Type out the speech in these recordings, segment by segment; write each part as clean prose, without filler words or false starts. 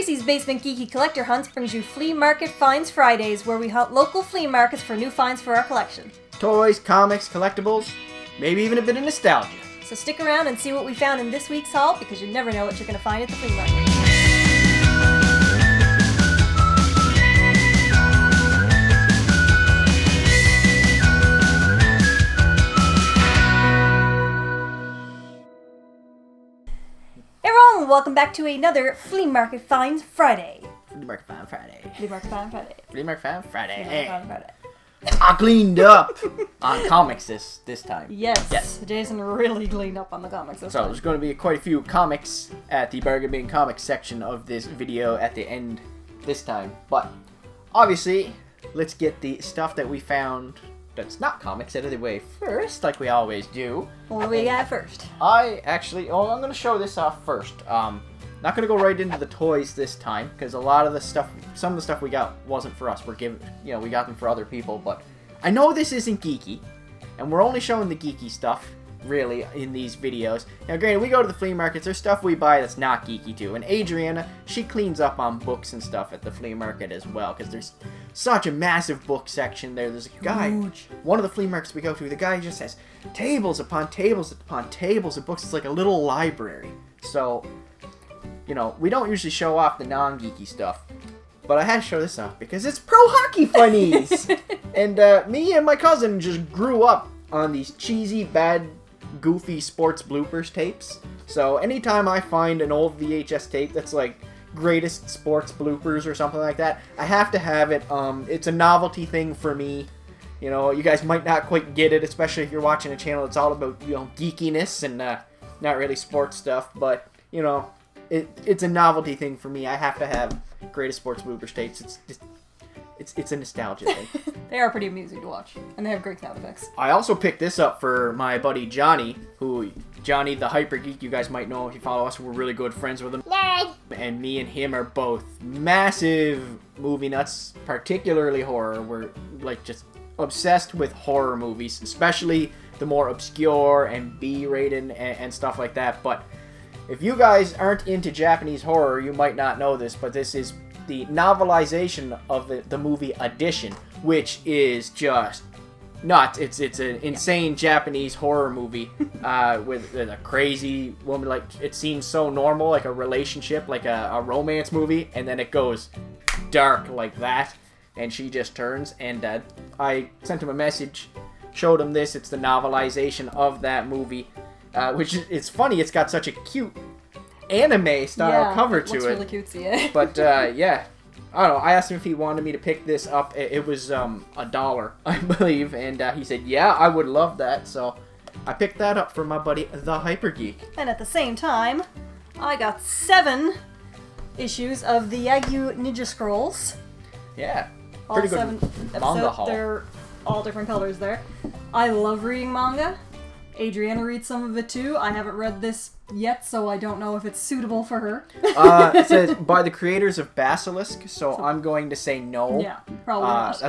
Tracey's Basement Geeky Collector Hunts brings you Flea Market Finds Fridays, where we hunt local flea markets for new finds for our collection. Toys, comics, collectibles, maybe even a bit of nostalgia. So stick around and see what we found in this week's haul, because you never know what you're going to find at the flea market. Welcome back to another Flea Market Finds Friday. Flea Market Find Friday. Flea Market Find Friday. Flea Market Find Friday. Flea Market Find Friday. I cleaned up on comics this time. Yes. Jason really cleaned up on the comics this time. So there's going to be quite a few comics at the Bargain Bin Comics section of this video at the end this time. But obviously, let's get the stuff that we found that's not comics out of the way first, like we always do. What do we got first? I'm going to show this off first. Not going to go right into the toys this time, because a lot of the stuff, some of the stuff we got wasn't for us. We got them for other people, but I know this isn't geeky, and we're only showing the geeky stuff, really, in these videos. Now, granted, we go to the flea markets, there's stuff we buy that's not geeky too, and Adriana, she cleans up on books and stuff at the flea market as well, because there's such a massive book section there. There's a guy, one of the flea markets we go to, the guy just has tables upon tables upon tables of books. It's like a little library. So, you know, we don't usually show off the non-geeky stuff, but I had to show this off because it's pro hockey funnies. And me and my cousin just grew up on these cheesy, bad, goofy sports bloopers tapes. So anytime I find an old VHS tape that's like greatest sports bloopers or something like that, I have to have it. It's a novelty thing for me. You know, you guys might not quite get it, especially if you're watching a channel that's all about, you know, geekiness and not really sports stuff. But, you know, it's a novelty thing for me. I have to have greatest sports bloopers tapes. It's a nostalgia thing. They are pretty amusing to watch, and they have great sound effects. I also picked this up for my buddy Johnny, Johnny the Hyper Geek, you guys might know if you follow us. We're really good friends with him. Nerd! And me and him are both massive movie nuts, particularly horror. We're like just obsessed with horror movies, especially the more obscure and B-rated and stuff like that. But if you guys aren't into Japanese horror, you might not know this, but this is the novelization of the movie Edition, which is just nuts. It's an insane Japanese horror movie with a crazy woman. Like, it seems so normal, like a relationship, like a romance movie, and then it goes dark like that, and she just turns. And I sent him a message, showed him this. It's the novelization of that movie, which it's funny. It's got such a cute anime style cover to it. Looks really cutesy, eh? But yeah, I don't know. I asked him if he wanted me to pick this up. It was $1, I believe, and he said, "Yeah, I would love that." So I picked that up for my buddy the Hyper Geek. And at the same time, I got 7 issues of the Yagyu Ninja Scrolls. Yeah, All pretty 7 good manga episodes. haul. They're all different colors there. I love reading manga. Adriana reads some of it too. I haven't read this yet, so I don't know if it's suitable for her. It says by the creators of Basilisk, so I'm going to say no. Yeah, probably not.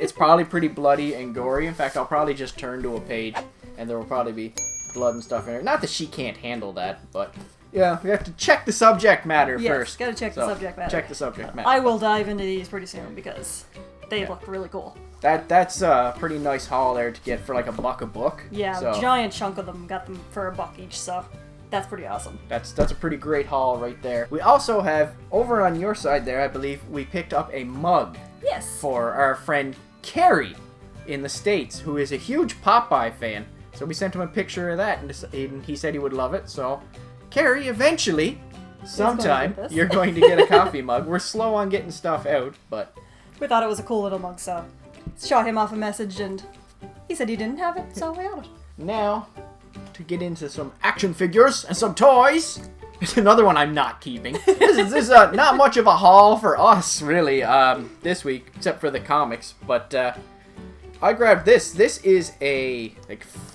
It's probably pretty bloody and gory. In fact, I'll probably just turn to a page, and there will probably be blood and stuff in it. Not that she can't handle that, but yeah, we have to check the subject matter first. Gotta check the subject matter. Check the subject matter. I will dive into these pretty soon because they look really cool. That's a pretty nice haul there to get for like $1 a book. Yeah, so giant chunk of them. Got them for $1 each, so that's pretty awesome. That's a pretty great haul right there. We also have, over on your side there, I believe, we picked up a mug. Yes. For our friend Kerry in the States, who is a huge Popeye fan. So we sent him a picture of that, and he said he would love it. So, Kerry, eventually, sometime, you're going to get a coffee mug. We're slow on getting stuff out, but we thought it was a cool little mug, so shot him off a message, and he said he didn't have it, so we got it. Now, to get into some action figures and some toys. It's another one I'm not keeping. This is not much of a haul for us, really, this week, except for the comics. But I grabbed this. This is a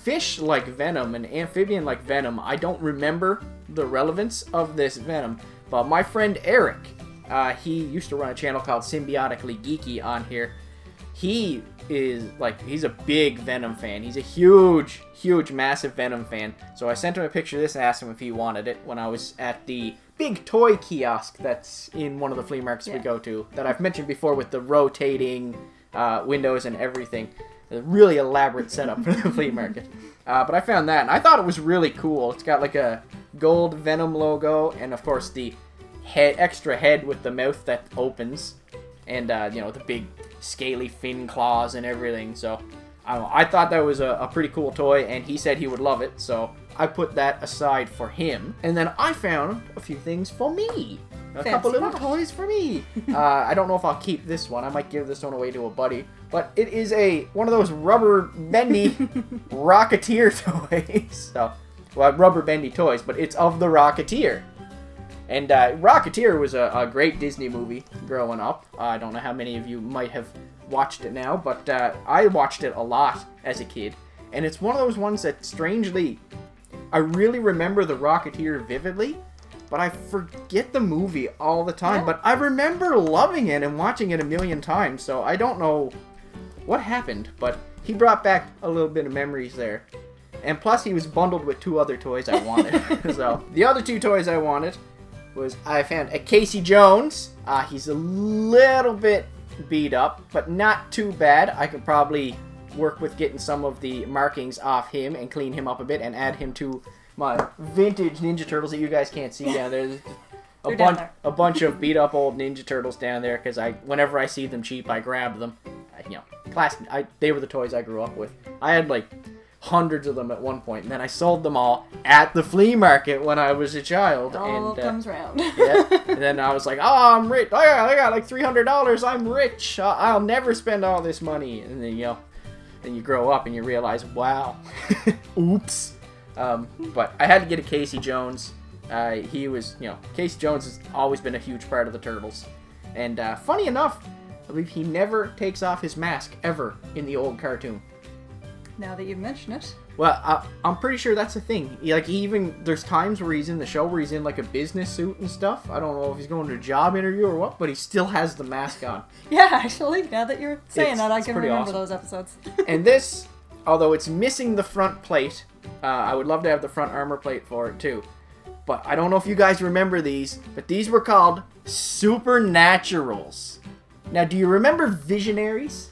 fish like Venom, an amphibian like Venom. I don't remember the relevance of this Venom, but my friend Eric, he used to run a channel called Symbiotically Geeky on here. He is like, he's a big Venom fan. He's a huge, massive Venom fan. So I sent him a picture of this and asked him if he wanted it when I was at the big toy kiosk that's in one of the flea markets we go to, that I've mentioned before, with the rotating windows and everything. A really elaborate setup for the flea market. But I found that, and I thought it was really cool. It's got like a gold Venom logo, and of course the extra head with the mouth that opens, and the big scaly fin claws and everything. So I thought that was a pretty cool toy, and he said he would love it, so I put that aside for him. And then I found a few things for me. Couple little toys for me. I don't know if I'll keep this one. I might give this one away to a buddy. But it is one of those rubber bendy Rocketeer toys. So, well, rubber bendy toys, but it's of the Rocketeer. And Rocketeer was a great Disney movie growing up. I don't know how many of you might have watched it now, but I watched it a lot as a kid. And it's one of those ones that, strangely, I really remember the Rocketeer vividly, but I forget the movie all the time. Yeah. But I remember loving it and watching it a million times, so I don't know what happened, but he brought back a little bit of memories there. And plus, he was bundled with 2 other toys I wanted. So, the other 2 toys I wanted was, I found a Casey Jones. He's a little bit beat up, but not too bad. I could probably work with getting some of the markings off him and clean him up a bit and add him to my vintage Ninja Turtles that you guys can't see down there. There's a bunch of beat up old Ninja Turtles down there, because whenever I see them cheap, I grab them. They were the toys I grew up with. I had like hundreds of them at one point, and then I sold them all at the flea market when I was a child. It all comes round. Yeah. And then I was like, oh, I'm rich. Oh, yeah, I got like $300. I'm rich. I'll never spend all this money. And then, then you grow up and you realize, wow. Oops. But I had to get a Casey Jones. He was, Casey Jones has always been a huge part of the Turtles. And funny enough, I believe he never takes off his mask ever in the old cartoon. Now that you mention it. Well, I'm pretty sure that's a thing. There's times where he's in the show where he's in like a business suit and stuff. I don't know if he's going to a job interview or what, but he still has the mask on. Yeah, actually, now that you're saying that, I can remember awesome. Those episodes. And this, although it's missing the front plate, I would love to have the front armor plate for it too. But I don't know if you guys remember these, but these were called Supernaturals. Now, do you remember Visionaries?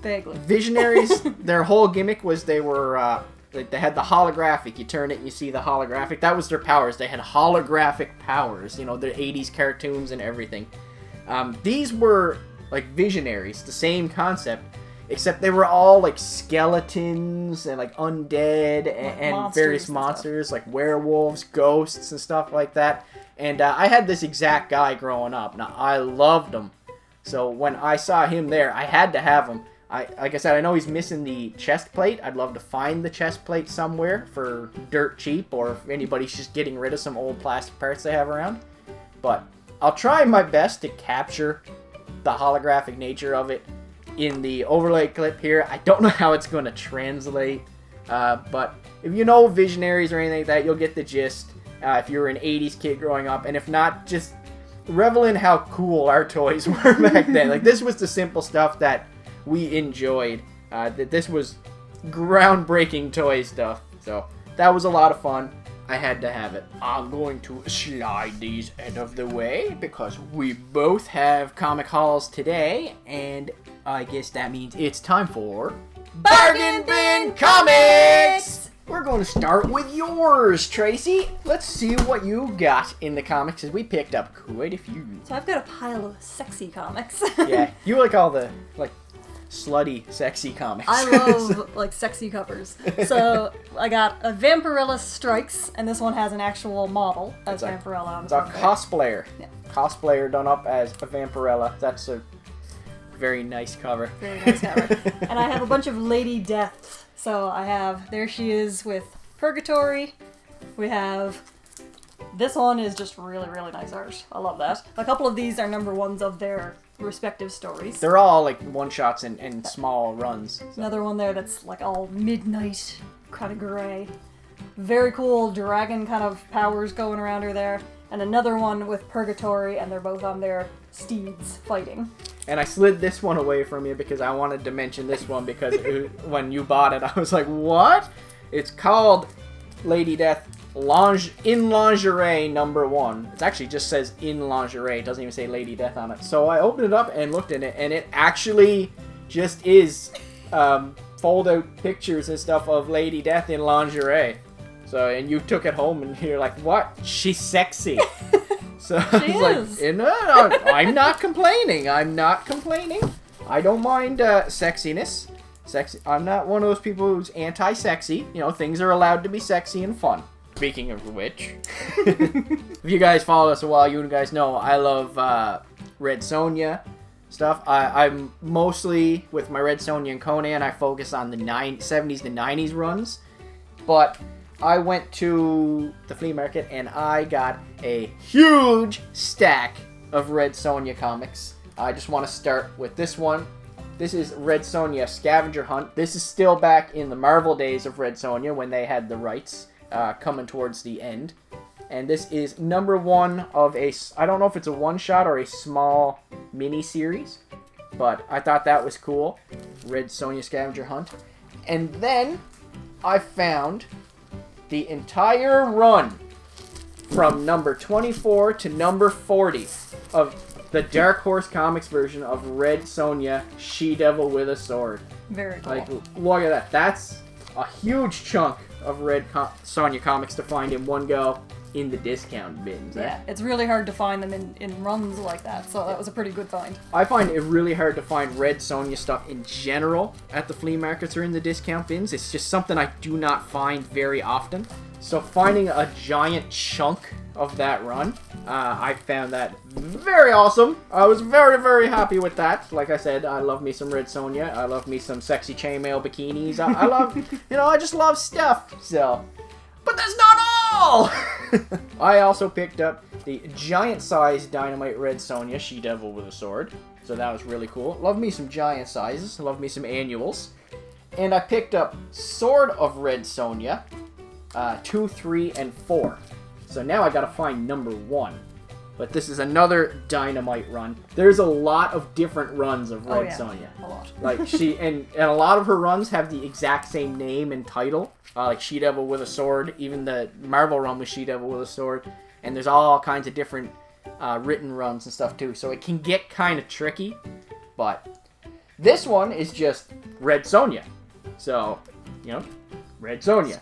Vaguely. Visionaries, their whole gimmick was they were, they had the holographic. You turn it and you see the holographic. That was their powers. They had holographic powers, the 80s cartoons and everything. These were like Visionaries, the same concept, except they were all like skeletons and like undead and various monsters, like werewolves, ghosts, and stuff like that. And I had this exact guy growing up. Now, I loved him. So when I saw him there, I had to have him. Like I said, I know he's missing the chest plate. I'd love to find the chest plate somewhere for dirt cheap, or if anybody's just getting rid of some old plastic parts they have around. But I'll try my best to capture the holographic nature of it in the overlay clip here. I don't know how it's going to translate, but if you know Visionaries or anything like that, you'll get the gist. If you're an 80s kid growing up, and if not, just revel in how cool our toys were back then. Like, this was the simple stuff that we enjoyed. This was groundbreaking toy stuff. So that was a lot of fun. I had to have it. I'm going to slide these out of the way because we both have comic hauls today, and I guess that means it's time for Bargain Bin Comics! We're going to start with yours, Tracy. Let's see what you got in the comics, as we picked up quite a few. So I've got a pile of sexy comics. Yeah, you like all the, slutty, sexy comics. I love, sexy covers. So I got a Vampirella Strikes, and this one has an actual model as Vampirella on the front. It's a cosplayer. Yeah. Cosplayer done up as a Vampirella. That's a very nice cover. Very nice cover. And I have a bunch of Lady Deaths. So I have, there she is with Purgatory. We have, this one is just really, really nice art. I love that. A couple of these are number ones of their respective stories. They're all one-shots and small runs. So. Another one there that's all midnight, kind of gray. Very cool dragon kind of powers going around her there. And another one with Purgatory, and they're both on their steeds fighting. And I slid this one away from you because I wanted to mention this one because when you bought it, I was like, what? It's called Lady Death in Lingerie #1. It actually just says in lingerie. It doesn't even say Lady Death on it. So I opened it up and looked in it, and it actually just is fold-out pictures and stuff of Lady Death in lingerie. So, and you took it home, and you're like, what? She's sexy. So I was like, no, I'm not complaining. I'm not complaining. I don't mind sexiness. I'm not one of those people who's anti-sexy. You know, things are allowed to be sexy and fun. Speaking of which, if you guys follow us a while, you guys know I love Red Sonja stuff. I'm mostly, with my Red Sonja and Conan, I focus on the 70s to 90s runs. But I went to the flea market and I got a huge stack of Red Sonja comics. I just want to start with this one. This is Red Sonja Scavenger Hunt. This is still back in the Marvel days of Red Sonja when they had the rights. Coming towards the end. And this is #1 of I don't know if it's a one-shot or a small mini-series, but I thought that was cool. Red Sonja Scavenger Hunt. And then I found the entire run from number 24 to number 40 of the Dark Horse Comics version of Red Sonja She-Devil with a Sword. Very cool. Like, look at that. That's a huge chunk of Red Sonja comics to find in one go in the discount bins. Yeah, it's really hard to find them in runs like that, so that was a pretty good find. I find it really hard to find Red Sonja stuff in general at the flea markets or in the discount bins. It's just something I do not find very often. So finding a giant chunk of that run, I found that very awesome. I was very, very happy with that. Like I said, I love me some Red Sonja. I love me some sexy chainmail bikinis. I love, I just love stuff. So, but that's not all! I also picked up the giant-sized Dynamite Red Sonja She-Devil with a Sword. So that was really cool. Love me some giant sizes. Love me some annuals. And I picked up Sword of Red Sonja 2, 3, and 4. So now I gotta find #1. But this is another Dynamite run. There's a lot of different runs of Red Sonja. A lot. Like and a lot of her runs have the exact same name and title. Like She-Devil with a Sword. Even the Marvel run was She-Devil with a Sword. And there's all kinds of different written runs and stuff too. So it can get kind of tricky. But this one is just Red Sonja. So, Red Sonja.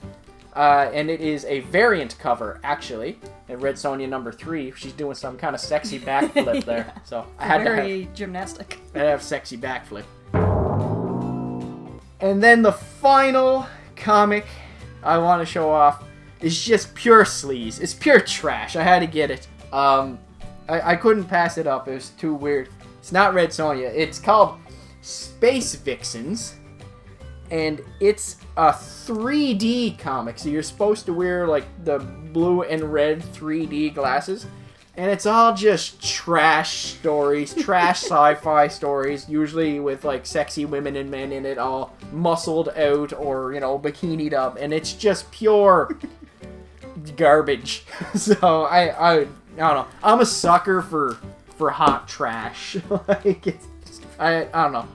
And it is a variant cover, actually. And Red Sonja #3, she's doing some kind of sexy backflip there. Yeah. So I had Very gymnastic. I had to have sexy backflip. And then the final comic I want to show off is just pure sleaze. It's pure trash. I had to get it. I couldn't pass it up. It was too weird. It's not Red Sonja. It's called Space Vixens. And it's a 3D comic, so you're supposed to wear like the blue and red 3D glasses, and it's all just trash stories, trash sci-fi stories, usually with like sexy women and men in it, all muscled out or bikinied up, and it's just pure garbage. So I don't know. I'm a sucker for hot trash. Like I don't know.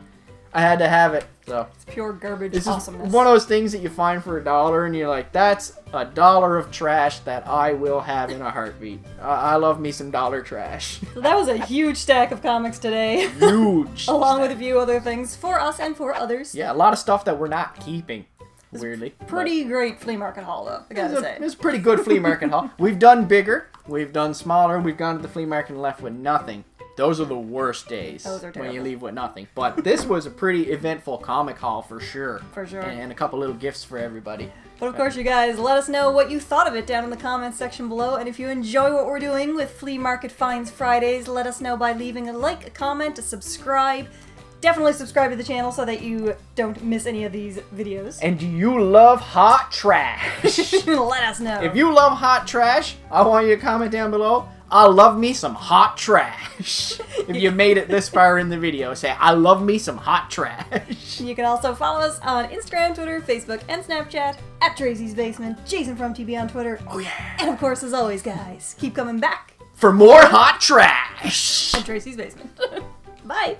I had to have it. So it's pure garbage this awesomeness. is one of those things that you find for $1 and you're like, that's $1 of trash that I will have in a heartbeat. I love me some dollar trash. So that was a huge stack of comics today. Huge. Along with a few other things for us and for others. Yeah, a lot of stuff that we're not keeping. Weirdly. Pretty great flea market haul though, I gotta say. It's a pretty good flea market haul. We've done bigger, we've done smaller, we've gone to the flea market and left with nothing. Those are the worst days. Those are when terrible. you leave with nothing. But this was a pretty eventful comic haul for sure. For sure. And a couple little gifts for everybody. But of course, you guys, let us know what you thought of it down in the comments section below. And if you enjoy what we're doing with Flea Market Finds Fridays, let us know by leaving a like, a comment, a subscribe. Definitely subscribe to the channel so that you don't miss any of these videos. And do you love hot trash? Let us know. If you love hot trash, I want you to comment down below. I love me some hot trash. If you made it this far in the video, say, I love me some hot trash. You can also follow us on Instagram, Twitter, Facebook, and Snapchat at Tracey's Basement, Jason from TB on Twitter. Oh yeah. And of course, as always, guys, keep coming back For more hot trash. in Tracey's Basement. Bye.